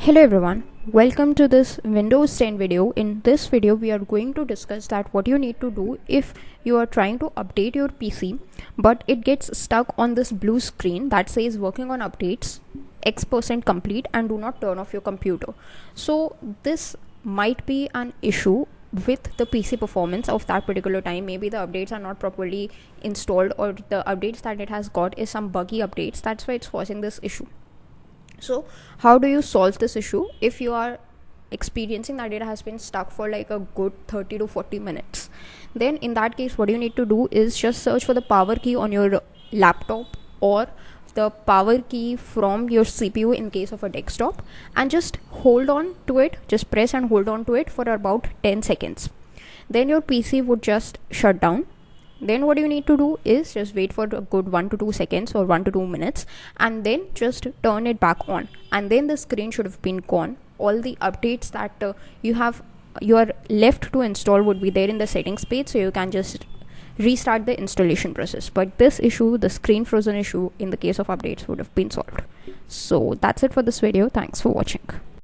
Hello everyone, welcome to this Windows 10 video. In this video we are going to discuss that what you need to do if you are trying to update your PC but it gets stuck on this blue screen that says working on updates X% complete and do not turn off your computer. So this might be an issue with the PC performance of that particular time. Maybe the updates are not properly installed or the updates that it has got is some buggy updates, that's why it's causing this issue. So how do you solve this issue if you are experiencing that it has been stuck for like a good 30 to 40 minutes? Then in that case what you need to do is just search for the power key on your laptop or the power key from your CPU in case of a desktop, and just hold on to it, just press and hold on to it for about 10 seconds. Then your PC would just shut down. Then what you need to do is just wait for a good 1 to 2 seconds or 1 to 2 minutes and then just turn it back on, and then the screen should have been gone. All the updates that you are left to install would be there in the settings page, so you can just restart the installation process. But this issue, the screen frozen issue in the case of updates, would have been solved. So that's it for this video. Thanks for watching.